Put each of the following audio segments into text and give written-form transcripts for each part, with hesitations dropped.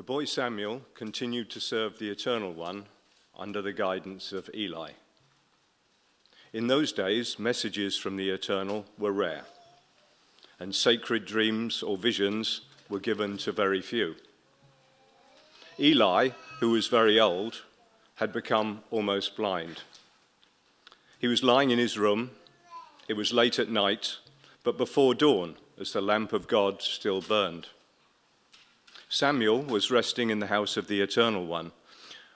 The boy Samuel continued to serve the Eternal One under the guidance of Eli. In those days, messages from the Eternal were rare, and sacred dreams or visions were given to very few. Eli, who was very old, had become almost blind. He was lying in his room. It was late at night, but before dawn, as the lamp of God still burned. Samuel was resting in the house of the Eternal One,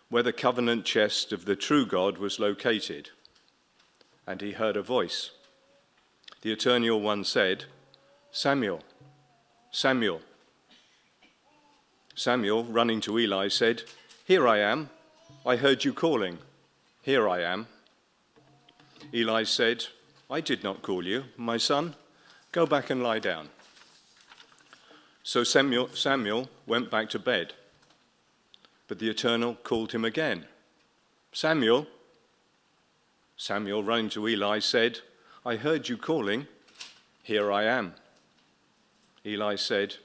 where the covenant chest of the true God was located, and he heard a voice. The Eternal One said, "Samuel, Samuel." Samuel, running to Eli, said, "Here I am. I heard you calling. Here I am." Eli said, "I did not call you, my son. Go back and lie down." So Samuel went back to bed. But the Eternal called him again. "Samuel." Samuel, running to Eli, said, "I heard you calling. Here I am." Eli said,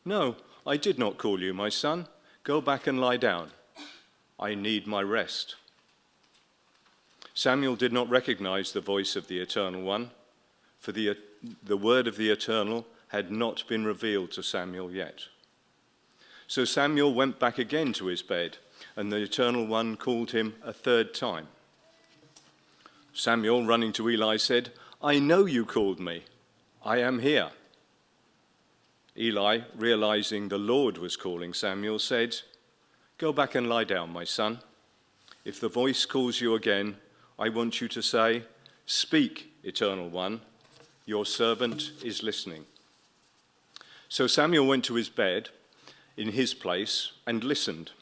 "No, I did not call you, my son. Go back and lie down. I need my rest." Samuel did not recognize the voice of the Eternal One, for the word of the Eternal had not been revealed to Samuel yet. So Samuel went back again to his bed, and the Eternal One called him a third time. Samuel, running to Eli, said, "I know you called me. I am here." Eli, realizing the Lord was calling Samuel, said, "Go back and lie down, my son. If the voice calls you again, I want you to say, 'Speak, Eternal One, your servant is listening.'" So Samuel went to his bed in his place and listened.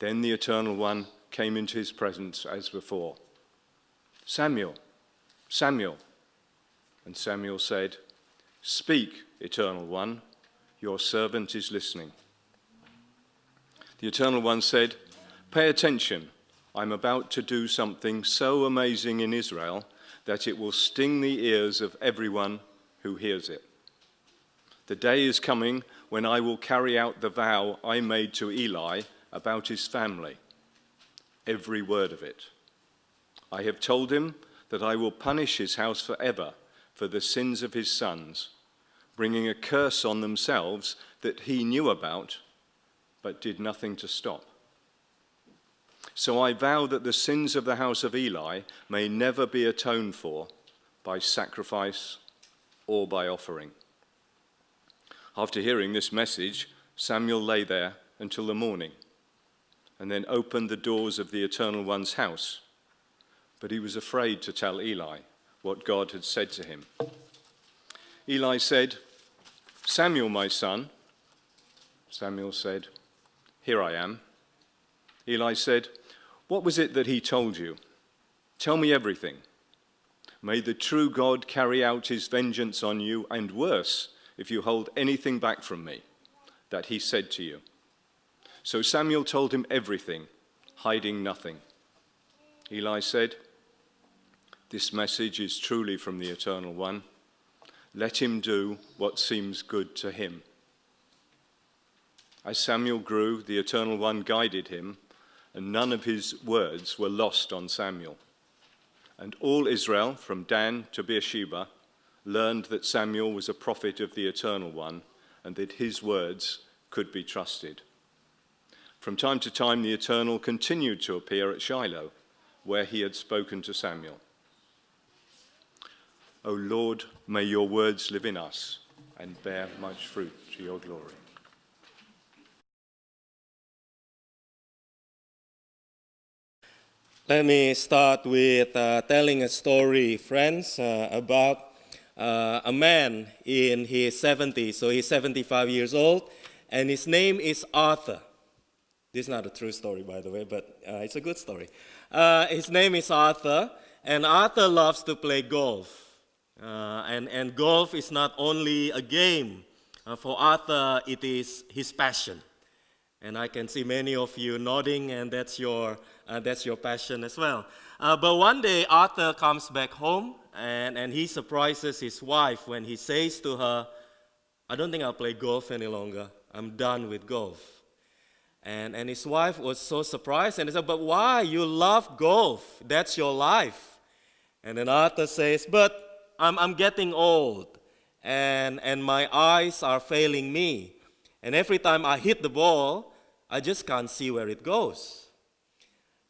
Then the Eternal One came into his presence as before. "Samuel, Samuel." And Samuel said, "Speak, Eternal One, your servant is listening." The Eternal One said, "Pay attention. I'm about to do something so amazing in Israel that it will sting the ears of everyone who hears it. The day is coming when I will carry out the vow I made to Eli about his family, every word of it. I have told him that I will punish his house forever for the sins of his sons, bringing a curse on themselves that he knew about but did nothing to stop. So I vow that the sins of the house of Eli may never be atoned for by sacrifice or by offering." After hearing this message, Samuel lay there until the morning, and then opened the doors of the Eternal One's house. But he was afraid to tell Eli what God had said to him. Eli said, "Samuel, my son." Samuel said, "Here I am." Eli said, "What was it that he told you? Tell me everything. May the true God carry out his vengeance on you, and worse, if you hold anything back from me that he said to you." So Samuel told him everything, hiding nothing. Eli said, "This message is truly from the Eternal One. Let him do what seems good to him." As Samuel grew, the Eternal One guided him, and none of his words were lost on Samuel. And all Israel, from Dan to Beersheba, learned that Samuel was a prophet of the Eternal One, and that his words could be trusted. From time to time, the Eternal continued to appear at Shiloh, where he had spoken to Samuel. O Lord, may your words live in us and bear much fruit to your glory. Let me start with telling a story, friends, about a man in his 70s. So he's 75 years old, and his name is Arthur. This is not a true story, by the way, but it's a good story. His name is Arthur, and Arthur loves to play golf. And golf is not only a game. For Arthur, it is his passion. And I can see many of you nodding, and that's your passion as well. But one day, Arthur comes back home, and he surprises his wife when he says to her, "I don't think I'll play golf any longer. I'm done with golf." And his wife was so surprised, and he said, "But why? You love golf. That's your life." And then Arthur says, "But I'm getting old, and my eyes are failing me. And every time I hit the ball, I just can't see where it goes."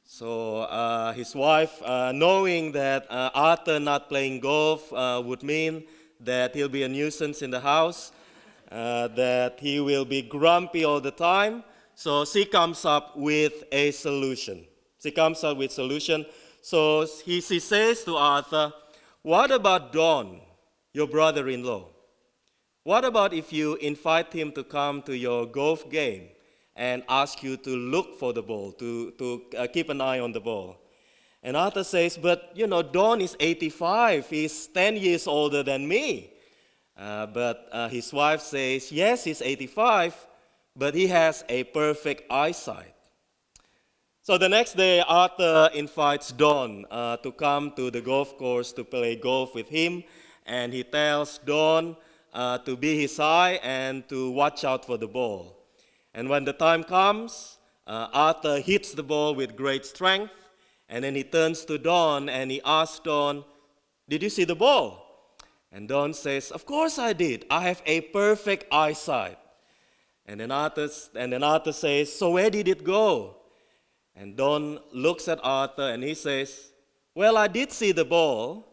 So his wife, knowing that Arthur not playing golf would mean that he'll be a nuisance in the house, that he will be grumpy all the time, so she comes up with a solution. So she says to Arthur, "What about Don, your brother-in-law? What about if you invite him to come to your golf game and ask you to look for the ball, to keep an eye on the ball?" And Arthur says, "But Don is 85. He's 10 years older than me." But his wife says, "Yes, he's 85, but he has a perfect eyesight." So the next day, Arthur invites Don to come to the golf course to play golf with him, and he tells Don to be his eye and to watch out for the ball. And when the time comes, Arthur hits the ball with great strength, and then he turns to Don and he asks Don, "Did you see the ball?" And Don says, "Of course I did. I have a perfect eyesight." And then Arthur says, "So where did it go?" And Don looks at Arthur and he says, "Well, I did see the ball,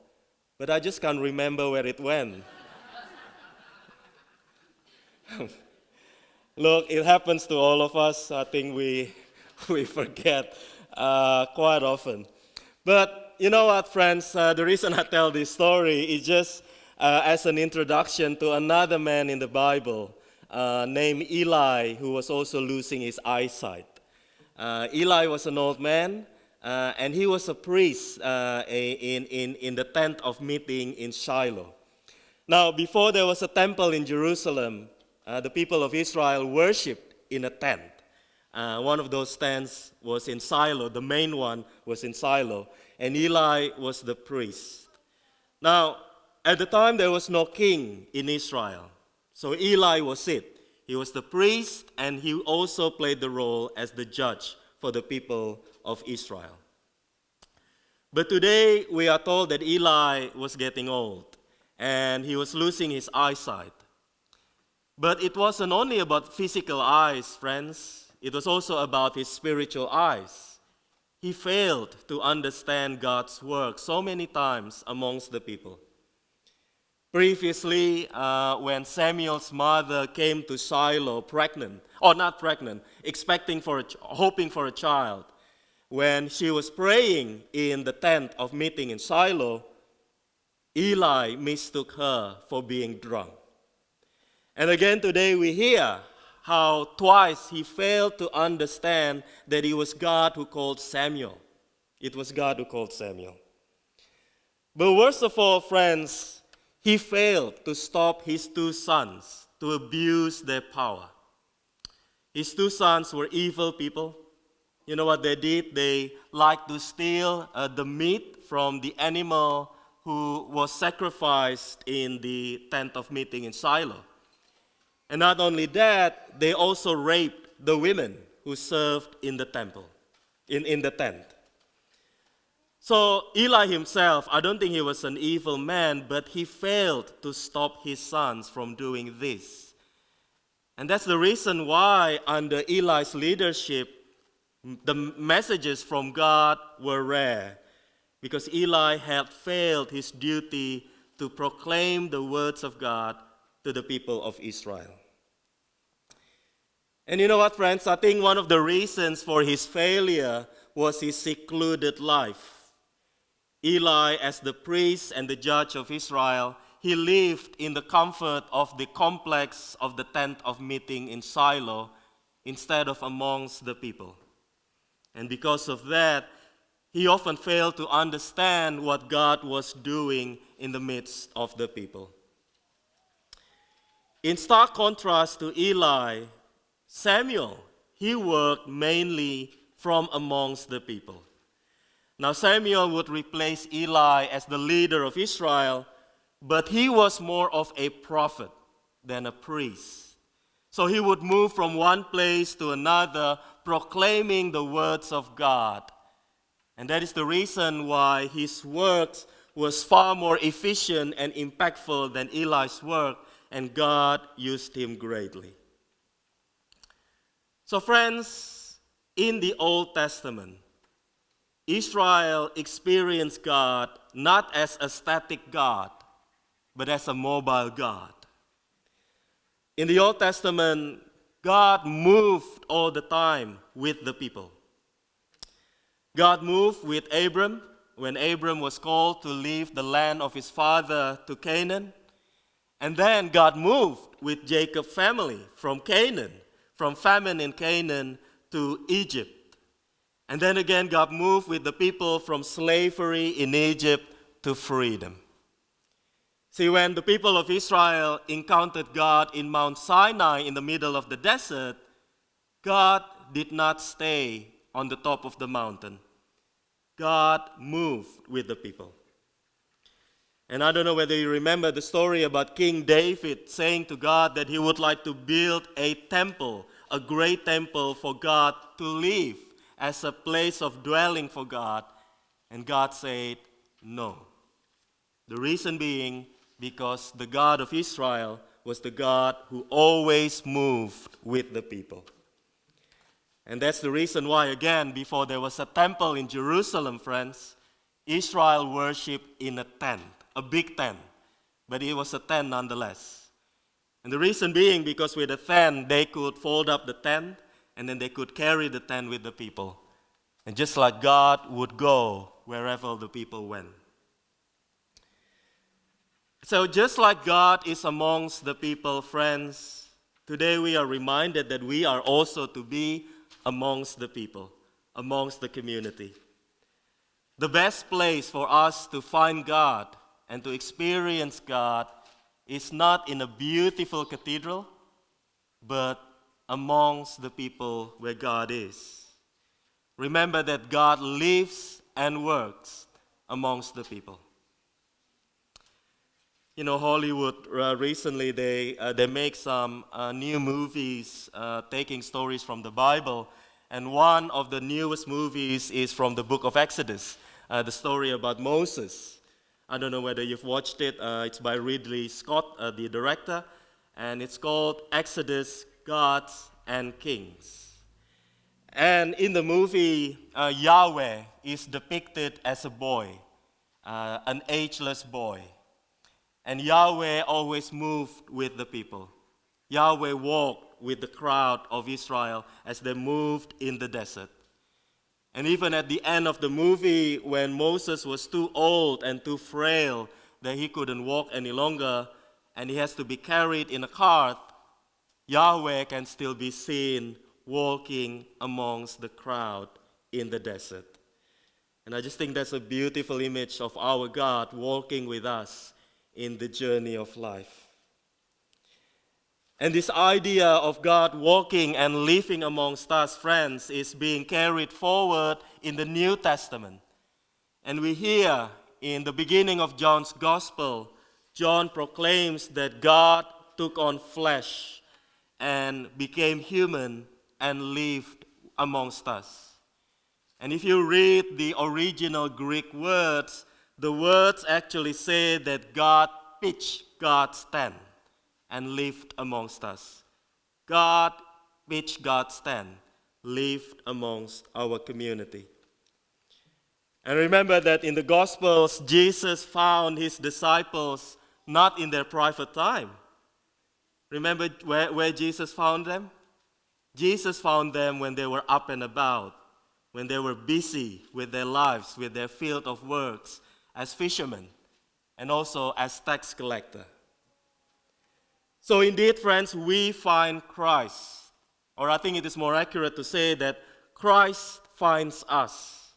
but I just can't remember where it went." Look, it happens to all of us. I think we forget quite often. But you know what, friends? The reason I tell this story is just as an introduction to another man in the Bible named Eli, who was also losing his eyesight. Eli was an old man, and he was a priest in the tent of meeting in Shiloh. Now, before there was a temple in Jerusalem, the people of Israel worshipped in a tent. One of those tents was in Shiloh. The main one was in Shiloh, and Eli was the priest. Now, at the time, there was no king in Israel, so Eli was it. He was the priest, and he also played the role as the judge for the people of Israel. But today, we are told that Eli was getting old, and he was losing his eyesight. But it wasn't only about physical eyes, friends. It was also about his spiritual eyes. He failed to understand God's work so many times amongst the people. Previously, when Samuel's mother came to Shiloh hoping for a child, when she was praying in the tent of meeting in Shiloh, Eli mistook her for being drunk. And again today we hear how twice he failed to understand that it was God who called Samuel. It was God who called Samuel. But worst of all, friends, he failed to stop his two sons to abuse their power. His two sons were evil people. You know what they did? They liked to steal the meat from the animal who was sacrificed in the tent of meeting in Shiloh. And not only that, they also raped the women who served in the temple, in the tent. So Eli himself, I don't think he was an evil man, but he failed to stop his sons from doing this. And that's the reason why under Eli's leadership, the messages from God were rare, because Eli had failed his duty to proclaim the words of God to the people of Israel. And you know what, friends? I think one of the reasons for his failure was his secluded life. Eli, as the priest and the judge of Israel, he lived in the comfort of the complex of the tent of meeting in Shiloh instead of amongst the people. And because of that, he often failed to understand what God was doing in the midst of the people. In stark contrast to Eli, Samuel, he worked mainly from amongst the people. Now Samuel would replace Eli as the leader of Israel, but he was more of a prophet than a priest. So he would move from one place to another, proclaiming the words of God. And that is the reason why his works was far more efficient and impactful than Eli's work, and God used him greatly. So friends, in the Old Testament, Israel experienced God not as a static God, but as a mobile God. In the Old Testament, God moved all the time with the people. God moved with Abram when Abram was called to leave the land of his father to Canaan. And then God moved with Jacob's family from Canaan, from famine in Canaan to Egypt. And then again, God moved with the people from slavery in Egypt to freedom. See, when the people of Israel encountered God in Mount Sinai in the middle of the desert, God did not stay on the top of the mountain. God moved with the people. And I don't know whether you remember the story about King David saying to God that he would like to build a temple, a great temple for God to live as a place of dwelling for God. And God said, no. The reason being, because the God of Israel was the God who always moved with the people. And that's the reason why, again, before there was a temple in Jerusalem, friends, Israel worshipped in a tent, a big tent. But it was a tent nonetheless. And the reason being, because with a tent, they could fold up the tent, and then they could carry the tent with the people. And just like God would go wherever the people went. So just like God is amongst the people, friends, today we are reminded that we are also to be amongst the people, amongst the community. The best place for us to find God and to experience God is not in a beautiful cathedral, but amongst the people where God is. Remember that God lives and works amongst the people. You know, Hollywood recently, they make some new movies taking stories from the Bible. And one of the newest movies is from the book of Exodus, the story about Moses. I don't know whether you've watched it. It's by Ridley Scott, the director. And it's called Exodus, Gods and Kings. And in the movie, Yahweh is depicted as a boy, an ageless boy. And Yahweh always moved with the people. Yahweh walked with the crowd of Israel as they moved in the desert. And even at the end of the movie, when Moses was too old and too frail that he couldn't walk any longer, and he has to be carried in a cart, Yahweh can still be seen walking amongst the crowd in the desert. And I just think that's a beautiful image of our God walking with us in the journey of life. And this idea of God walking and living amongst us, friends, is being carried forward in the New Testament. And we hear in the beginning of John's Gospel, John proclaims that God took on flesh and became human and lived amongst us. And if you read the original Greek words, the words actually say that God pitched God's tent and lived amongst us. God pitched God's tent, lived amongst our community. And remember that in the Gospels, Jesus found his disciples not in their private time. Remember where Jesus found them? Jesus found them when they were up and about, when they were busy with their lives, with their field of works, as fishermen, and also as tax collector. So indeed, friends, we find Christ. Or I think it is more accurate to say that Christ finds us.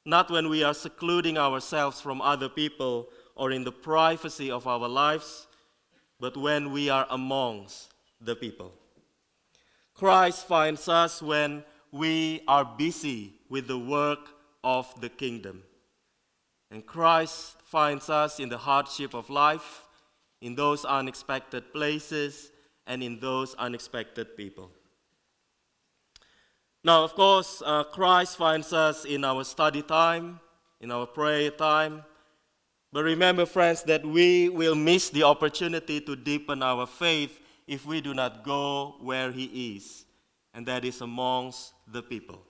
Not when we are secluding ourselves from other people or in the privacy of our lives, but when we are amongst the people. Christ finds us when we are busy with the work of the kingdom. And Christ finds us in the hardship of life, in those unexpected places, and in those unexpected people. Now, of course, Christ finds us in our study time, in our prayer time. But remember, friends, that we will miss the opportunity to deepen our faith if we do not go where he is, and that is amongst the people.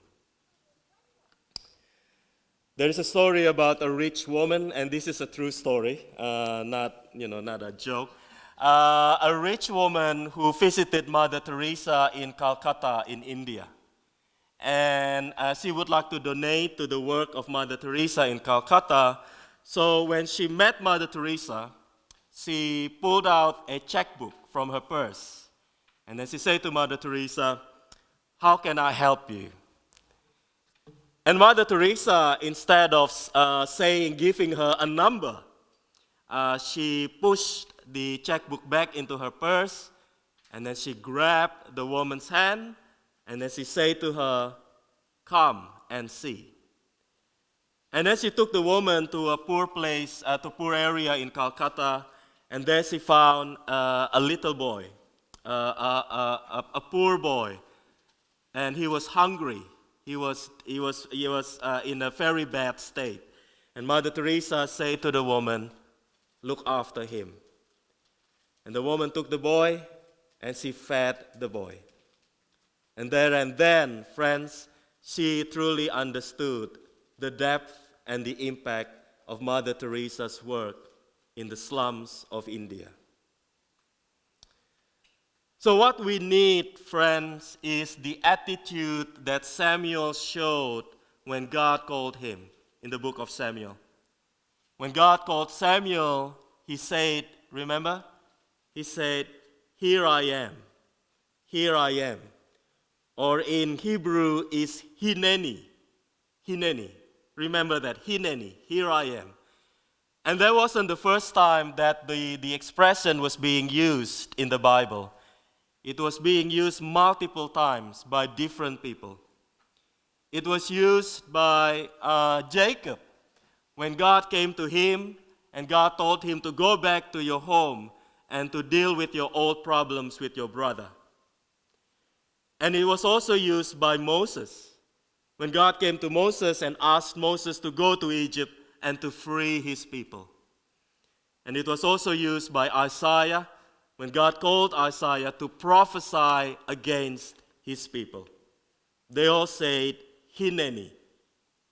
There is a story about a rich woman, and this is a true story, not a joke. A rich woman who visited Mother Teresa in Calcutta in India. And she would like to donate to the work of Mother Teresa in Calcutta. So when she met Mother Teresa, she pulled out a checkbook from her purse. And then she said to Mother Teresa, "How can I help you?" And Mother Teresa, instead of giving her a number, she pushed the checkbook back into her purse, and then she grabbed the woman's hand, and then she said to her, "Come and see." And then she took the woman to a poor place, to poor area in Calcutta, and there she found a little boy, a poor boy, and he was hungry. He was in a very bad state. And Mother Teresa said to the woman, "Look after him." And the woman took the boy, and she fed the boy. And there and then, friends, she truly understood the depth and the impact of Mother Teresa's work in the slums of India. So what we need, friends, is the attitude that Samuel showed when God called him in the book of Samuel. When God called Samuel, he said, remember? He said, "Here I am, here I am." Or in Hebrew is hineni, hineni. Remember that, hineni, here I am. And that wasn't the first time that the expression was being used in the Bible. It was being used multiple times by different people. It was used by Jacob when God came to him and God told him to go back to your home and to deal with your old problems with your brother. And it was also used by Moses when God came to Moses and asked Moses to go to Egypt and to free his people. And it was also used by Isaiah when God called Isaiah to prophesy against his people. They all said, "Hineni,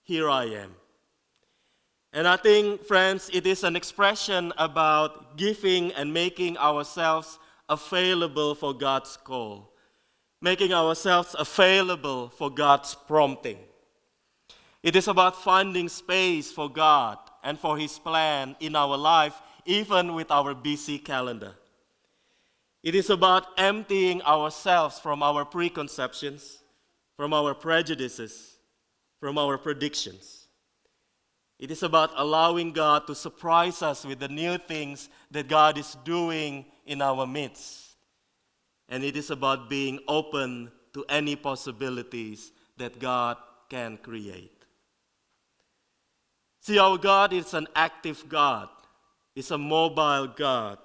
here I am." And I think, friends, it is an expression about giving and making ourselves available for God's call, making ourselves available for God's prompting. It is about finding space for God and for his plan in our life, even with our busy calendar. It is about emptying ourselves from our preconceptions, from our prejudices, from our predictions. It is about allowing God to surprise us with the new things that God is doing in our midst. And it is about being open to any possibilities that God can create. See, our God is an active God. It's a mobile God.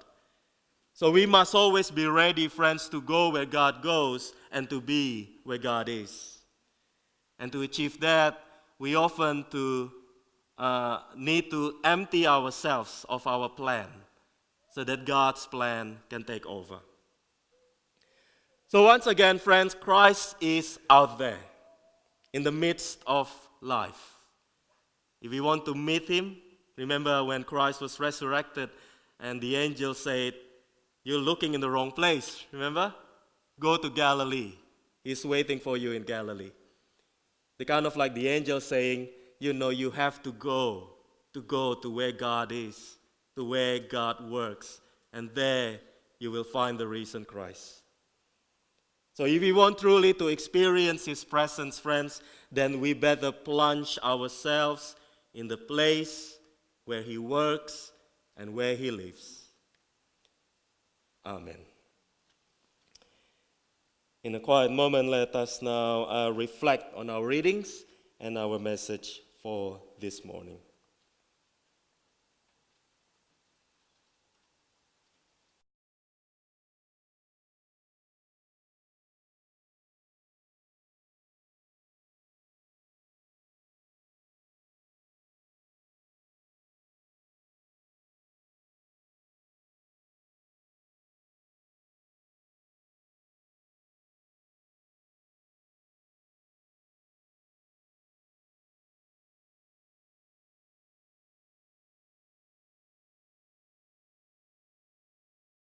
So we must always be ready, friends, to go where God goes and to be where God is. And to achieve that, we often need to empty ourselves of our plan so that God's plan can take over. So once again, friends, Christ is out there in the midst of life. If we want to meet him, remember when Christ was resurrected and the angel said, "You're looking in the wrong place," remember? Go to Galilee. He's waiting for you in Galilee. The kind of like the angel saying, you have to go to where God is, to where God works, and there you will find the risen Christ. So if we want truly to experience his presence, friends, then we better plunge ourselves in the place where he works and where he lives. Amen. In a quiet moment, let us now reflect on our readings and our message for this morning.